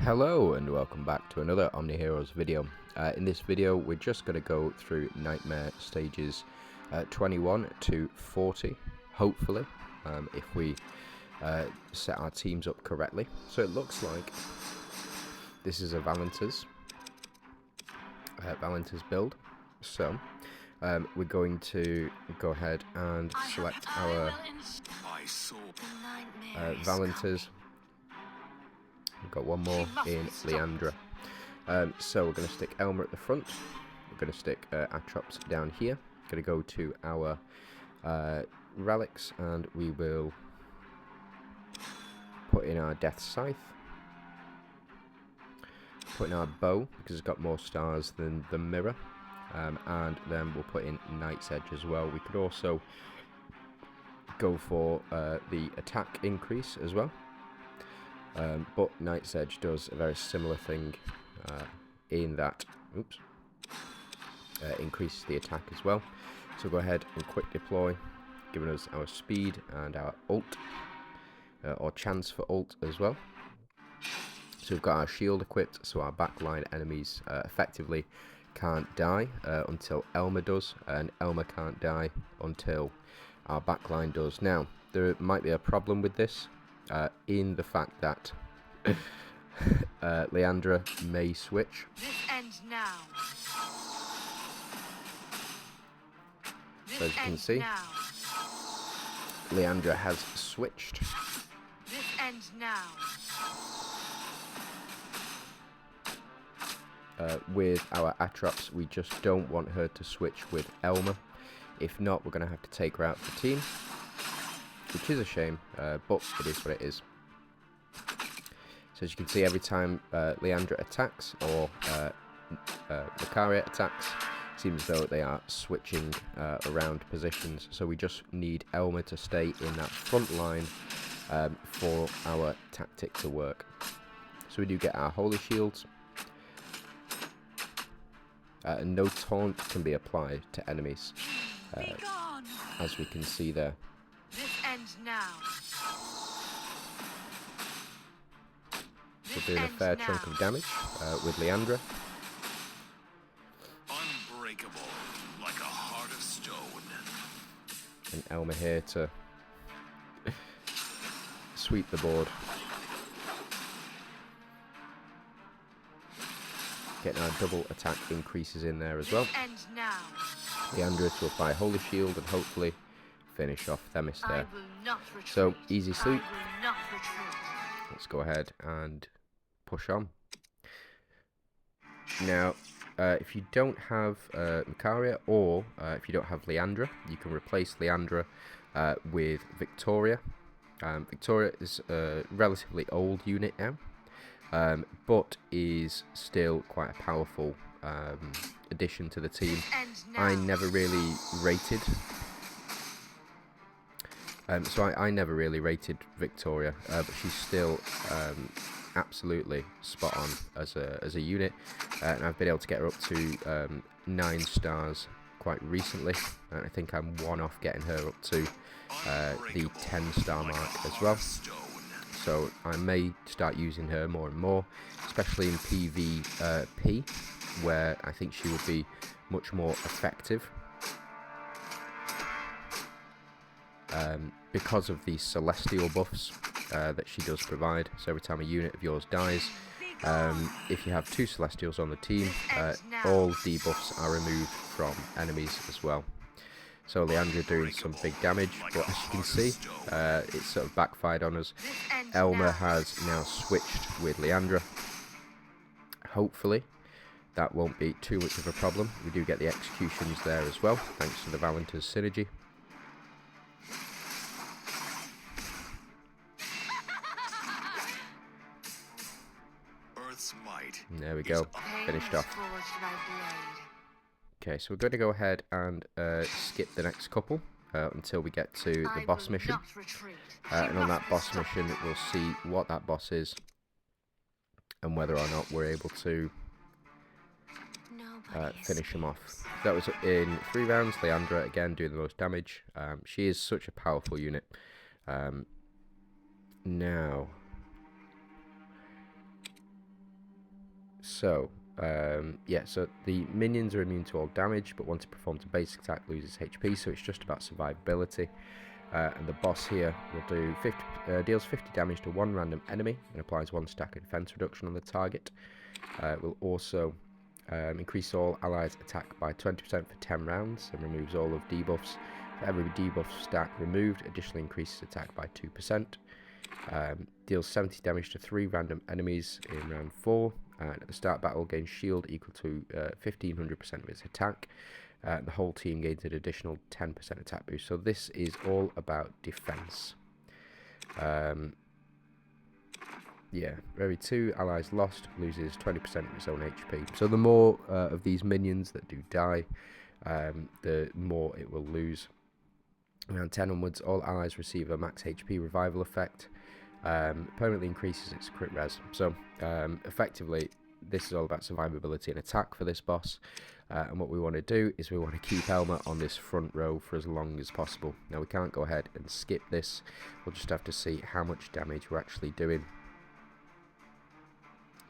Hello and welcome back to another OMNIHEROES video. In this video we're just going to go through Nightmare stages 21 to 40, hopefully, if we set our teams up correctly. So it looks like this is a Valentis build. So we're going to go ahead and select our Valentis. We've got one more in Leandra. So we're going to stick Elmer at the front. We're going to stick Atrops down here. Going to go to our relics, and we will put in our Death Scythe. Put in our bow because it's got more stars than the mirror, and then we'll put in Knight's Edge as well. We could also go for the attack increase as well. But Knight's Edge does a very similar thing in that, increases the attack as well. So go ahead and quick deploy, giving us our speed and our ult, or chance for ult as well. So we've got our shield equipped, so our backline enemies effectively can't die until Elmer does, and Elmer can't die until our backline does. Now, there might be a problem with this. In the fact that Leandra may switch. This ends now. So as you can see, Leandra has switched. This ends now. With our Atrops, we just don't want her to switch with Elmer. If not, we're going to have to take her out of the team, which is a shame, but it is what it is. So as you can see, every time Leandra attacks or Macaria attacks, it seems as though they are switching around positions. So we just need Elmer to stay in that front line for our tactic to work. So we do get our Holy Shields. And no taunt can be applied to enemies, as we can see there. This ends now. So doing a fair chunk of damage with Leandra. Unbreakable, like a heart of stone. And Elmer here to sweep the board. Getting our double attack increases in there as well. This ends now. Leandra to apply Holy Shield and hopefully finish off Themis there. I will not retreat. So easy sleep. I will not retreat. Let's go ahead and push on. Now, if you don't have Macaria, or if you don't have Leandra, you can replace Leandra with Victoria. Victoria is a relatively old unit now, but is still quite a powerful addition to the team. I never really rated. I never really rated Victoria, but she's still absolutely spot on as a unit, and I've been able to get her up to 9 stars quite recently, and I think I'm one off getting her up to the 10-star mark as well. So I may start using her more and more, especially in PvP, where I think she would be much more effective. Because of the celestial buffs that she does provide. So every time a unit of yours dies, if you have 2 celestials on the team, all debuffs are removed from enemies as well. So Leandra doing some big damage, but as you can see, it's sort of backfired on us. Elmer has now switched with Leandra. Hopefully that won't be too much of a problem. We do get the executions there as well, thanks to the Valentis synergy. And there we go, finished off. Okay, so we're going to go ahead and skip the next couple until we get to the boss mission. And on that boss mission, we'll see what that boss is and whether or not we're able to finish him off. That was in 3 rounds. Leandra again doing the most damage. She is such a powerful unit. Now, So, yeah, so the minions are immune to all damage, but once it performs a basic attack, loses HP, so it's just about survivability. And the boss here will do deals 50 damage to one random enemy and applies 1 stack of defense reduction on the target. It will also increase all allies' attack by 20% for 10 rounds and removes all of debuffs. For every debuff stack removed, additionally increases attack by 2%. Deals 70 damage to 3 random enemies in round 4. And at the start battle, gains shield equal to 1500% of its attack. The whole team gains an additional 10% attack boost. So this is all about defense. Yeah, for every 2 allies lost, loses 20% of its own HP. So the more of these minions that do die, the more it will lose. Around 10 onwards, all allies receive a max HP revival effect. Permanently increases its crit res. So effectively, this is all about survivability and attack for this boss. And what we want to do is we want to keep Elma on this front row for as long as possible. Now we can't go ahead and skip this. We'll just have to see how much damage we're actually doing.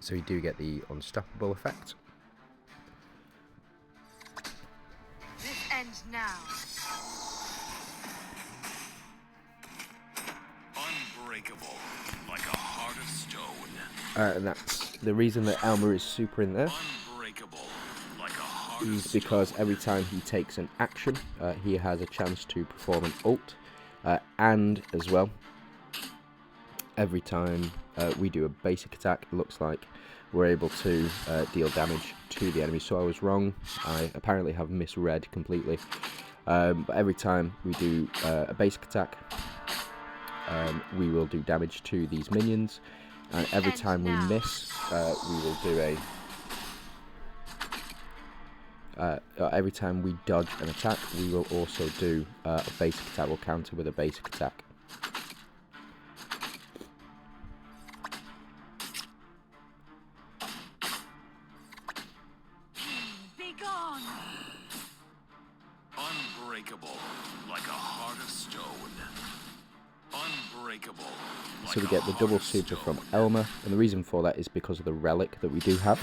So you do get the unstoppable effect. This ends now. Unbreakable, like a heart of stone. And that's the reason that Elma is super in there. Unbreakable, like a heart of Is stone. because every time he takes an action, he has a chance to perform an ult, and as well, every time we do a basic attack, it looks like we're able to deal damage to the enemy. So I was wrong. I apparently have misread completely. But every time we do a basic attack, we will do damage to these minions, and every time we miss, we will do every time we dodge an attack, we will also do a basic attack. We'll counter with a basic attack. Be gone. Unbreakable, like a heart of stone. Unbreakable. Like So we a get the heart double of super stone. from Elma, and the reason for that is because of the relic that we do have.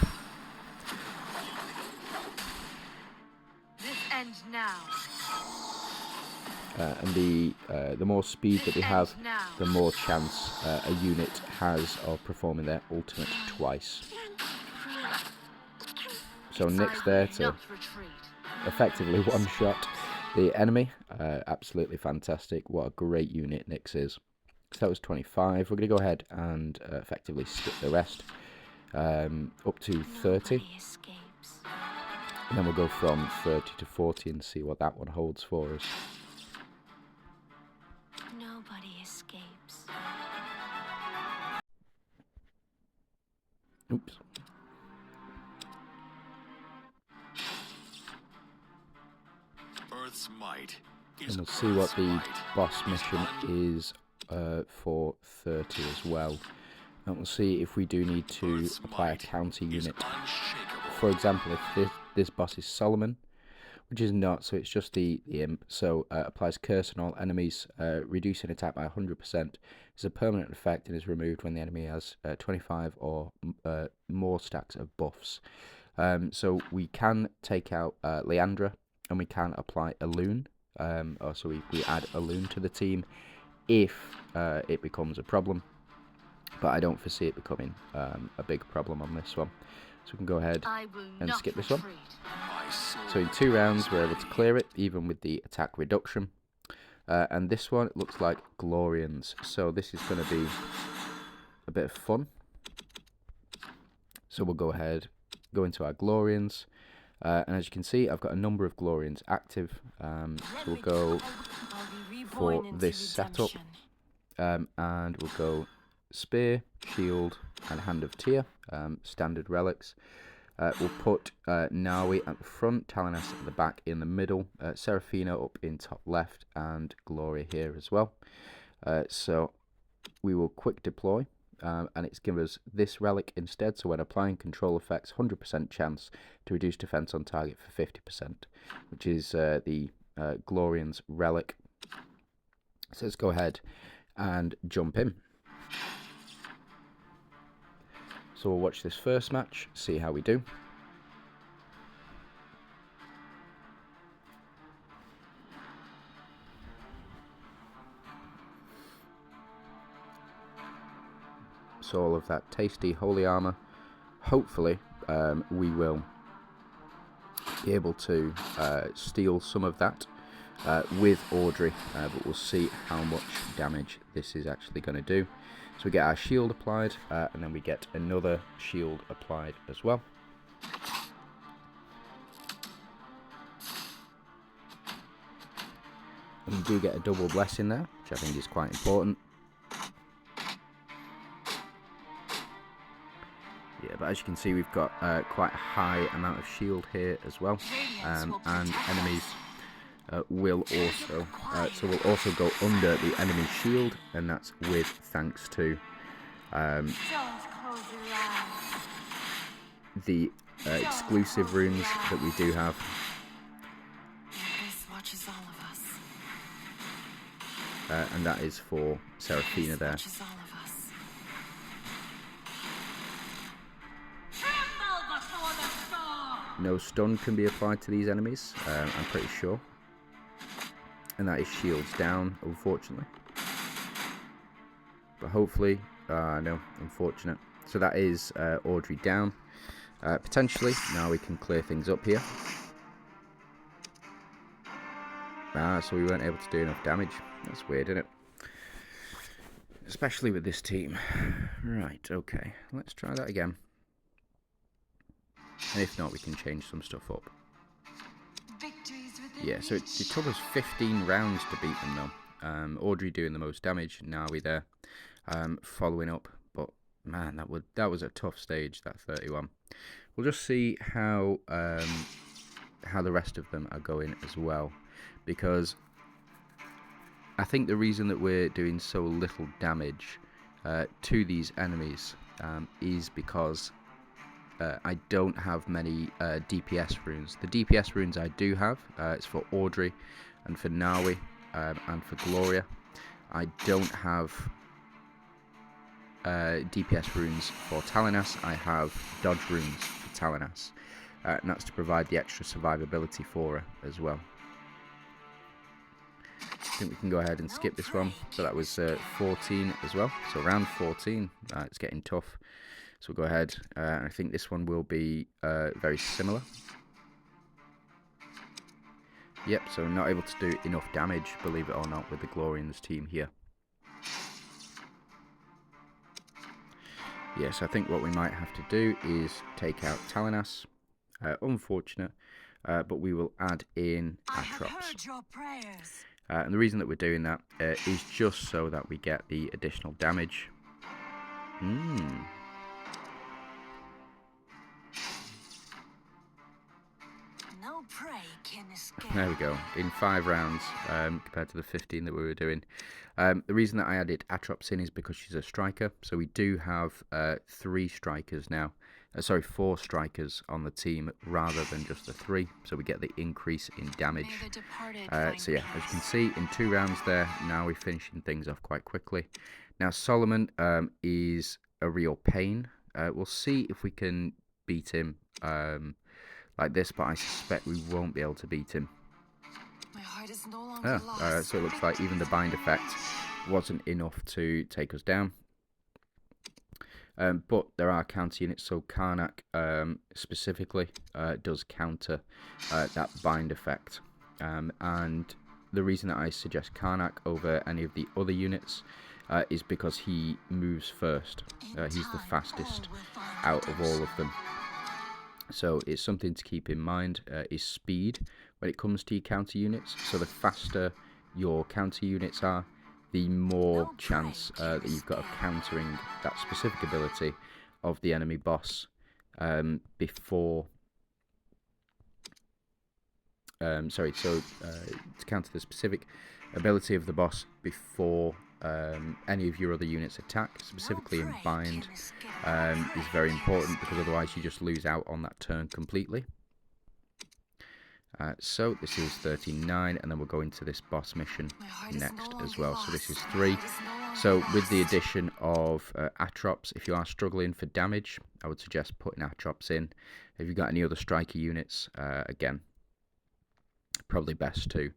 This ends now. And the more speed that we have, now. the more chance a unit has of performing their ultimate twice. So Nick's there to Not retreat. effectively one-shot the enemy. Absolutely fantastic. What a great unit Nyx is. So that was 25. We're going to go ahead and effectively skip the rest up to 30. Nobody escapes. And then we'll go from 30 to 40 and see what that one holds for us. Nobody escapes. Oops. Earth's might And is we'll see what Earth's the might. boss mission is for 30 as well. And we'll see if we do need to Earth's apply a might counter is unit. unshakable. For example, if this boss is Solomon, which is not, so it's just the imp, so applies curse on all enemies, reducing attack by 100%. It's a permanent effect and is removed when the enemy has 25 or more stacks of buffs. So we can take out Leandra, and we can apply a loon. So we add a loon to the team if it becomes a problem, but I don't foresee it becoming a big problem on this one. So we can go ahead I will and not skip this one. retreat. My soul So in 2 rounds we're able to clear it, even with the attack reduction. And this one, it looks like Glorians. So this is going to be a bit of fun. So we'll go ahead, go into our Glorians. And as you can see, I've got a number of Glorians active. So we'll go for this setup. And we'll go Spear, Shield, and Hand of Tyr, standard relics. We'll put Nawi at the front, Talanas at the back in the middle, Seraphina up in top left, and Gloria here as well. So we will quick deploy, and it's given us this relic instead. So when applying control effects, 100% chance to reduce defense on target for 50%, which is the Glorian's relic. So let's go ahead and jump in. So we'll watch this first match, see how we do. So all of that tasty holy armor, hopefully we will be able to steal some of that with Audrey, but we'll see how much damage this is actually going to do. So we get our shield applied, and then we get another shield applied as well. And we do get a double blessing there, which I think is quite important. Yeah, but as you can see, we've got quite a high amount of shield here as well, and enemies will also go under the enemy shield, and that's with thanks to the exclusive runes that we do have. And that is for Seraphina there. No stun can be applied to these enemies, I'm pretty sure. And that is shields down, unfortunately. But hopefully, no, unfortunate. So that is Audrey down. Potentially, now we can clear things up here. So we weren't able to do enough damage. That's weird, isn't it? Especially with this team. Right, okay. Let's try that again. And if not, we can change some stuff up. Yeah, so it took us 15 rounds to beat them, though. Audrey doing the most damage, Nawi there, following up. But man, that was a tough stage, that 31. We'll just see how the rest of them are going as well, because I think the reason that we're doing so little damage to these enemies is because I don't have many DPS runes. The DPS runes I do have, it's for Audrey and for Nawi and for Gloria. I don't have DPS runes for Talinas. I have dodge runes for Talinas, and that's to provide the extra survivability for her as well. I think we can go ahead and skip this one. So that was 14 as well. So round 14, it's getting tough. So we'll go ahead, and I think this one will be very similar. Yep, so not able to do enough damage, believe it or not, with the Glorians team here. Yes, I think what we might have to do is take out Talinas. Unfortunate, but we will add in Atrops. And the reason that we're doing that is just so that we get the additional damage. There we go, in 5 rounds compared to the 15 that we were doing. The reason that I added Atrops in is because she's a striker, so we do have 3 strikers now. Sorry, 4 strikers on the team rather than just the 3, so we get the increase in damage. So yeah, as you can see, in 2 rounds there, now we're finishing things off quite quickly. Now Solomon is a real pain. We'll see if we can beat him like this, but I suspect we won't be able to beat him. My heart is no longer lost. So it looks like even the bind effect wasn't enough to take us down. But there are counter units, so Karnak specifically does counter that bind effect. And the reason that I suggest Karnak over any of the other units is because he moves first. He's the fastest out of all of them. So it's something to keep in mind, is speed when it comes to your counter units. So the faster your counter units are, the more chance that you've got of countering that specific ability of the enemy boss before... to counter the specific ability of the boss before any of your other units attack, specifically in bind, is very important, because otherwise you just lose out on that turn completely. So this is 39, and then we'll go into this boss mission next as well. So this is 3. So with the addition of Atrops, if you are struggling for damage, I would suggest putting Atrops in. If you've got any other striker units, again, probably best to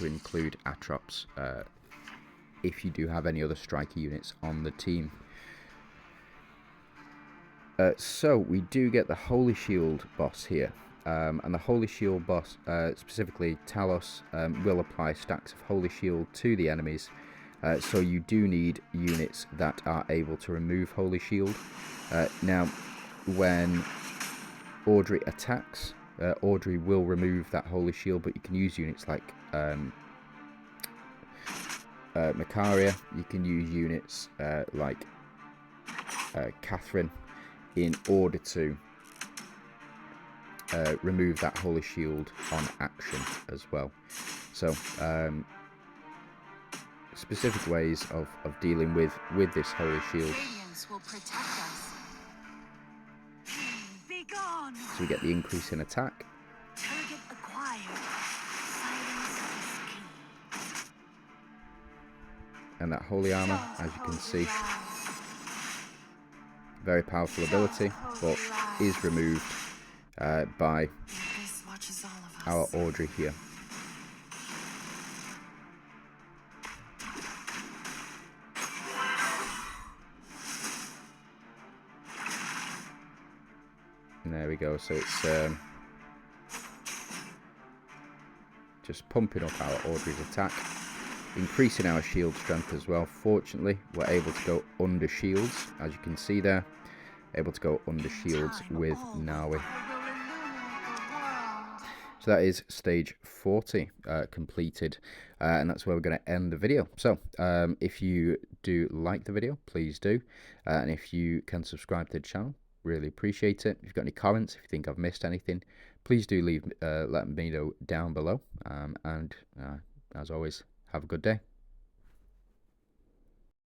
include Atrops if you do have any other striker units on the team. So we do get the Holy Shield boss here, and the Holy Shield boss, specifically Talos, will apply stacks of Holy Shield to the enemies, so you do need units that are able to remove Holy Shield. Now, when Audrey attacks, Audrey will remove that Holy Shield, but you can use units like Macaria, you can use units like Catherine, in order to remove that Holy Shield on action as well. So specific ways of dealing with this Holy Shield. Will protect us. Be gone. So we get the increase in attack. Target acquired. Silence is key. And that Holy Armor, as you can see, very powerful ability, but is removed by our Audrey here. And there we go. So it's just pumping up our Audrey's attack, increasing our shield strength as well. Fortunately, we're able to go under shields, as you can see there. Able to go under shields with Nawi. So that is stage 40 completed, and that's where we're going to end the video. So if you do like the video, please do, and if you can subscribe to the channel, really appreciate it. If you've got any comments, if you think I've missed anything, please do leave let me know down below, and as always, have a good day.